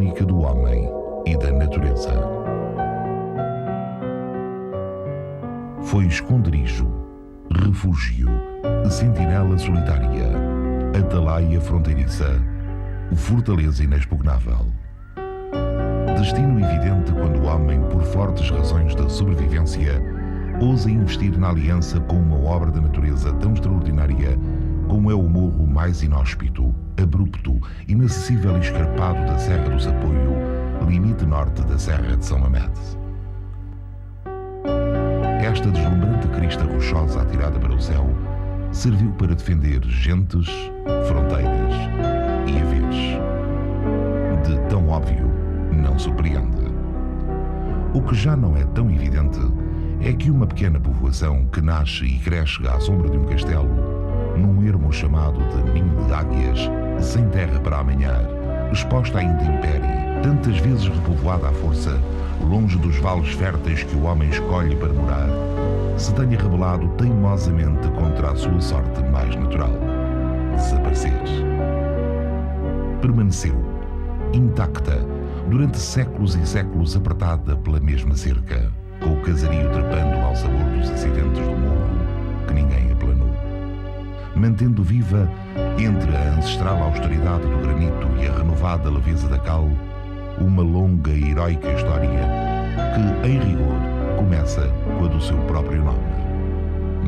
única do homem e da natureza. Foi esconderijo, refúgio, sentinela solitária, atalaia fronteiriça, fortaleza inexpugnável. Destino evidente quando o homem, por fortes razões da sobrevivência, ousa investir na aliança com uma obra da natureza tão extraordinária como é o morro mais inóspito, abrupto, inacessível e escarpado da Serra do Sapoio, limite norte da Serra de São Mamede. Esta deslumbrante crista rochosa atirada para o céu serviu para defender gentes, fronteiras e haveres. De tão óbvio, não surpreende. O que já não é tão evidente é que uma pequena povoação que nasce e cresce à sombra de um castelo, num ermo chamado de Ninho de Águias, sem terra para amanhar, exposta à intempérie, tantas vezes repovoada à força, longe dos vales férteis que o homem escolhe para morar, se tenha rebelado teimosamente contra a sua sorte mais natural: desaparecer. Permaneceu, intacta, durante séculos e séculos apertada pela mesma cerca, com o casario trepando ao sabor dos acidentes do morro que ninguém aplanou, mantendo viva, entre a ancestral austeridade do granito e a renovada leveza da cal, uma longa e heroica história que, em rigor, começa com a do seu próprio nome: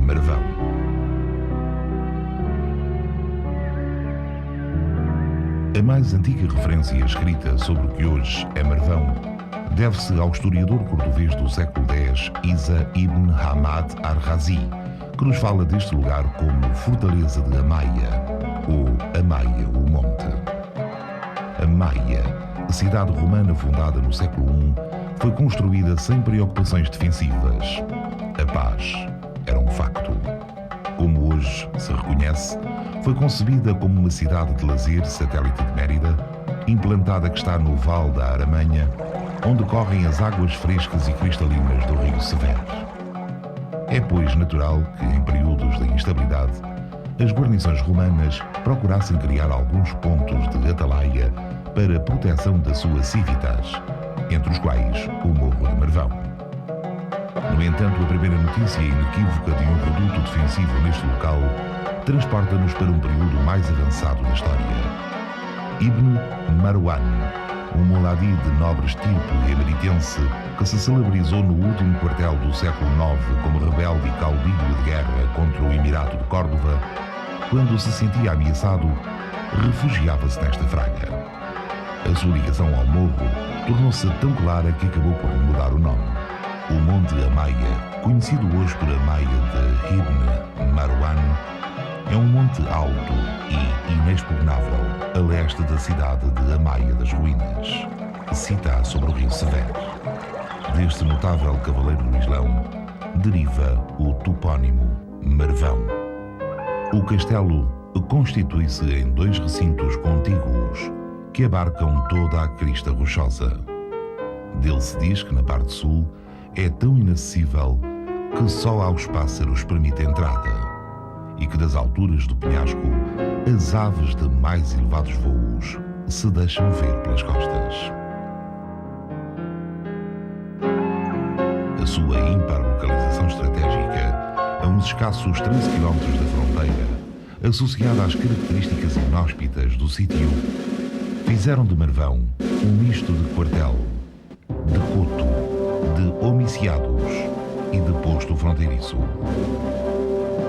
Marvão. A mais antiga referência escrita sobre o que hoje é Marvão deve-se ao historiador cordovês do século X, Isa ibn Hamad ar-Razi, que nos fala deste lugar como Fortaleza de Amaia, ou Amaia, o Monte. Amaia, cidade romana fundada no século I, foi construída sem preocupações defensivas. A paz era um facto. Como hoje se reconhece, foi concebida como uma cidade de lazer satélite de Mérida, implantada que está no Vale da Aramanha, onde correm as águas frescas e cristalinas do rio Severo. É, pois, natural que, em períodos de instabilidade, as guarnições romanas procurassem criar alguns pontos de atalaia para a proteção da sua civitas, entre os quais o Morro de Marvão. No entanto, a primeira notícia inequívoca de um reduto defensivo neste local transporta-nos para um período mais avançado da história. Ibn Marwan, um muladi de nobre estirpe emeritense que se celebrizou no último quartel do século IX como rebelde e caudilho de guerra contra o Emirato de Córdoba, quando se sentia ameaçado, refugiava-se nesta fraga. A sua ligação ao morro tornou-se tão clara que acabou por mudar o nome. O Monte Amaia, conhecido hoje por Amaia de Ibn Marwan, é um monte alto e inexpugnável a leste da cidade de Amaia das Ruínas, cita sobre o rio Severo. Deste notável cavaleiro do Islão deriva o topónimo Marvão. O castelo constitui-se em dois recintos contíguos que abarcam toda a crista rochosa. Dele se diz que na parte sul é tão inacessível que só aos pássaros permite a entrada, e que das alturas do penhasco as aves de mais elevados voos se deixam ver pelas costas. A sua ímpar localização estratégica, a uns escassos 13 km da fronteira, associada às características inóspitas do sítio, fizeram de Marvão um misto de quartel, de coto, de homiciados e de posto fronteiriço.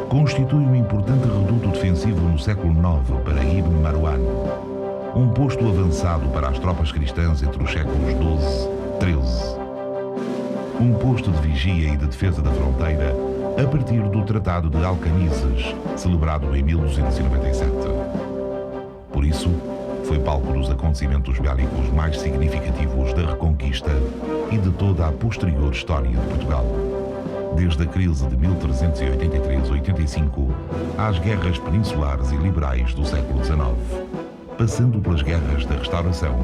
Constitui um importante reduto defensivo no século IX para Ibn Marwan, um posto avançado para as tropas cristãs entre os séculos XII e XIII, um posto de vigia e de defesa da fronteira a partir do Tratado de Alcanises, celebrado em 1297. Por isso, foi palco dos acontecimentos bélicos mais significativos da Reconquista e de toda a posterior história de Portugal, desde a crise de 1383-85 às guerras peninsulares e liberais do século XIX, passando pelas guerras da Restauração,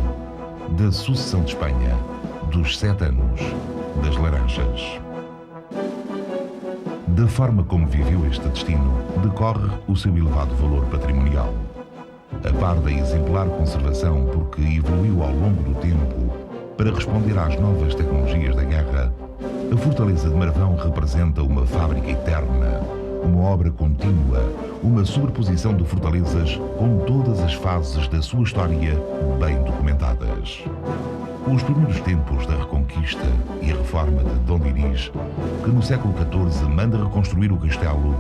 da Sucessão de Espanha, dos 7 anos, das Laranjas. Da forma como viveu este destino, decorre o seu elevado valor patrimonial. A par da exemplar conservação porque evoluiu ao longo do tempo para responder às novas tecnologias da guerra, a Fortaleza de Marvão representa uma fábrica eterna, uma obra contínua, uma sobreposição de fortalezas com todas as fases da sua história bem documentadas. Os primeiros tempos da Reconquista e a reforma de Dom Dinis, que no século XIV manda reconstruir o castelo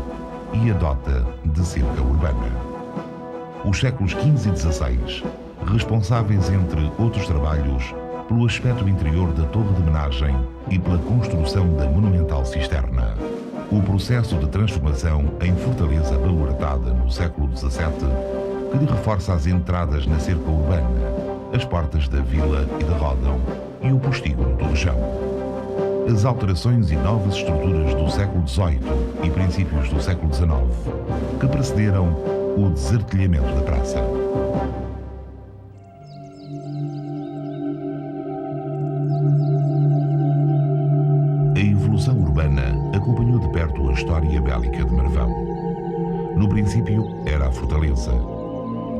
e adota de cerca urbana. Os séculos XV e XVI, responsáveis, entre outros trabalhos, pelo aspecto interior da torre de homenagem e pela construção da monumental cisterna. O processo de transformação em fortaleza baluartada no século XVII, que lhe reforça as entradas na cerca urbana, as portas da vila e da Ródão e o prostíbulo do Rejão. As alterações e novas estruturas do século XVIII e princípios do século XIX, que precederam o desartilhamento da praça. A evolução urbana acompanhou de perto a história bélica de Marvão. No princípio era a fortaleza.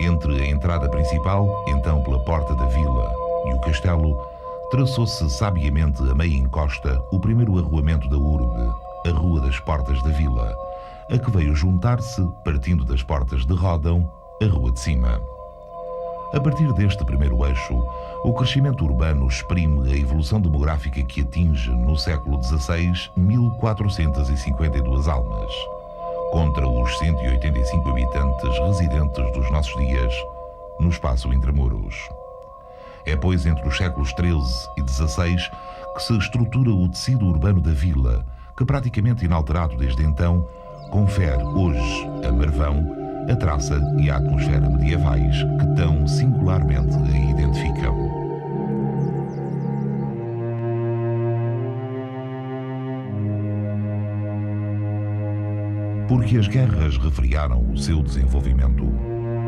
Entre a entrada principal, então pela porta da vila, e o castelo, traçou-se sabiamente a meia encosta o primeiro arruamento da urbe, a Rua das Portas da Vila, a que veio juntar-se, partindo das portas de Ródão, a Rua de Cima. A partir deste primeiro eixo, o crescimento urbano exprime a evolução demográfica que atinge, no século XVI, 1.452 almas, contra os 185 habitantes residentes dos nossos dias no espaço intramuros. É, pois, entre os séculos XIII e XVI que se estrutura o tecido urbano da vila, que, praticamente inalterado desde então, confere hoje a Marvão a traça e a atmosfera medievais que tão singularmente a identificam. Porque as guerras refriaram o seu desenvolvimento,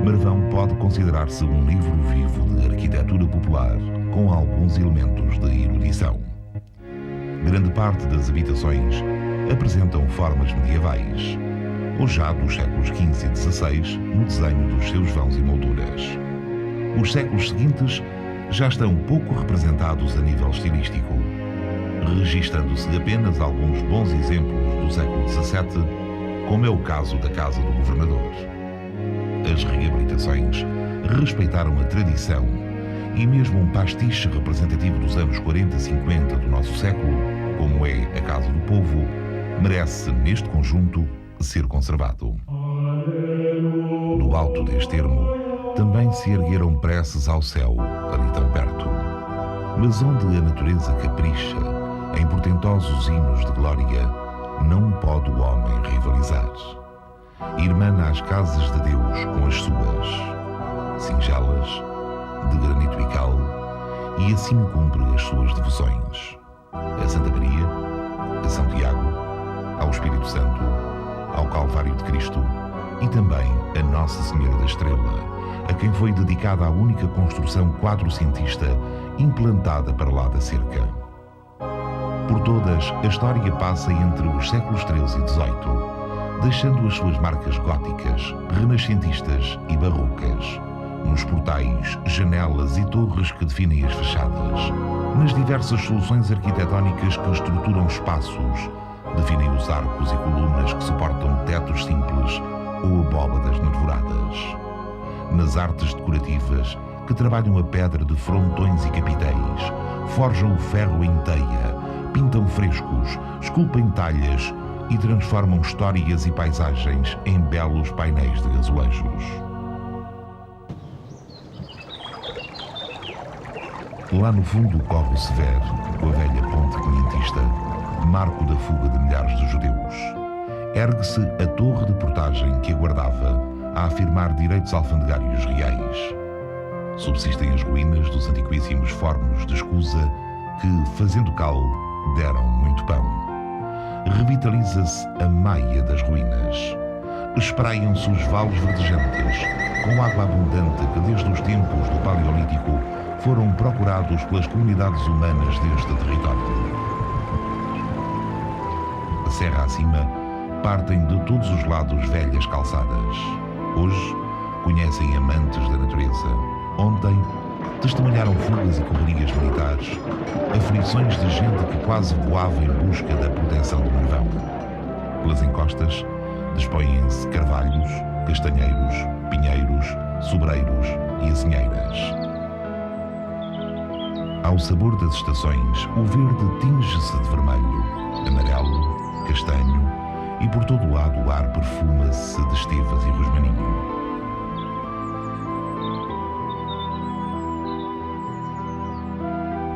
Marvão pode considerar-se um livro vivo de arquitetura popular, com alguns elementos de erudição. Grande parte das habitações apresentam formas medievais, ou já dos séculos XV e XVI, no desenho dos seus vãos e molduras. Os séculos seguintes já estão pouco representados a nível estilístico, registando-se apenas alguns bons exemplos do século XVII, como é o caso da Casa do Governador. As reabilitações respeitaram a tradição e mesmo um pastiche representativo dos anos 40-50 do nosso século, como é a Casa do Povo, merece, neste conjunto, ser conservado. Do alto deste termo, também se ergueram preces ao céu, ali tão perto. Mas onde a natureza capricha, em portentosos hinos de glória, não pode o homem rivalizar. Irmana as casas de Deus com as suas, singelas, de granito e cal, e assim cumpre as suas devoções. A Santa Maria, a São Tiago, ao Espírito Santo, ao Calvário de Cristo e também a Nossa Senhora da Estrela, a quem foi dedicada a única construção quatrocentista implantada para lá da cerca. Por todas, a história passa entre os séculos XIII e XVIII, deixando as suas marcas góticas, renascentistas e barrocas, nos portais, janelas e torres que definem as fachadas, nas diversas soluções arquitetónicas que estruturam espaços, definem os arcos e colunas que suportam tetos simples ou abóbadas nervoradas, nas artes decorativas que trabalham a pedra de frontões e capitéis, forjam o ferro em teia, pintam frescos, esculpem talhas e transformam histórias e paisagens em belos painéis de azulejos. Lá no fundo corre o Severo, com a velha ponte quinhentista, marco da fuga de milhares de judeus. Ergue-se a torre de portagem que aguardava a afirmar direitos alfandegários reais. Subsistem as ruínas dos antiquíssimos fornos de escusa que, fazendo cal, deram muito pão. Revitaliza-se a maia das ruínas. Espraiam-se os vales verdejantes, com água abundante que desde os tempos do Paleolítico foram procurados pelas comunidades humanas deste território. A serra acima, partem de todos os lados velhas calçadas. Hoje, conhecem amantes da natureza. Ontem, testemunharam fugas e correrias militares, aflições de gente que quase voava em busca da proteção de Marvão. Pelas encostas, dispõem-se carvalhos, castanheiros, pinheiros, sobreiros e azinheiras. Ao sabor das estações, o verde tinge-se de vermelho, amarelo, castanho e por todo o lado o ar perfuma-se de estevas e rosmaninho.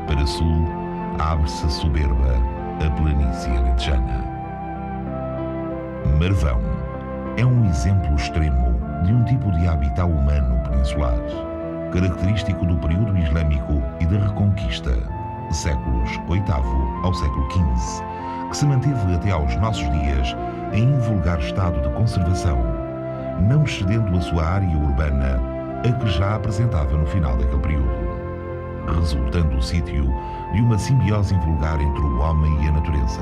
Para sul, abre-se soberba a planície alentejana. Marvão é um exemplo extremo de um tipo de habitat humano peninsular, característico do período islâmico e da Reconquista, séculos VIII ao século XV, que se manteve até aos nossos dias em invulgar estado de conservação, não excedendo a sua área urbana a que já apresentava no final daquele período, resultando o sítio de uma simbiose invulgar entre o homem e a natureza.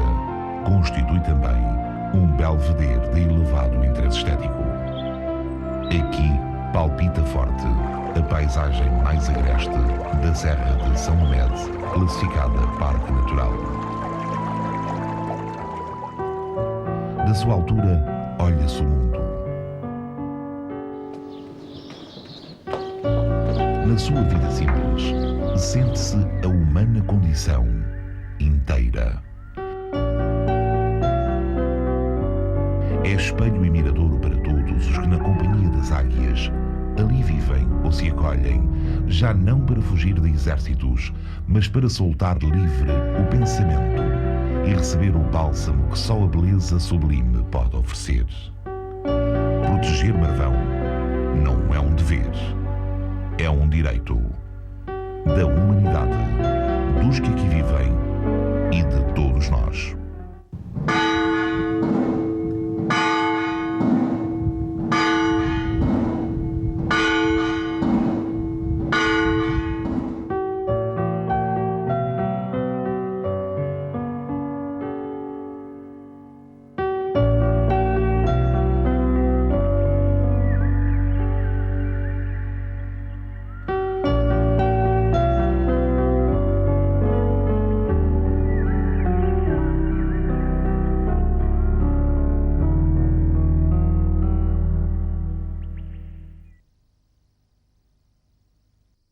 Constitui também um belvedere de elevado interesse estético. Aqui palpita forte a paisagem mais agreste da Serra de São Mamede, classificada Parque Natural. Da sua altura, olha-se o mundo. Na sua vida simples, sente-se a humana condição inteira. É espelho e miradouro para todos os que, na companhia das águias, ali vivem ou se acolhem, já não para fugir de exércitos, mas para soltar livre o pensamento e receber o bálsamo que só a beleza sublime pode oferecer. Proteger Marvão não é um dever, é um direito da humanidade, dos que aqui vivem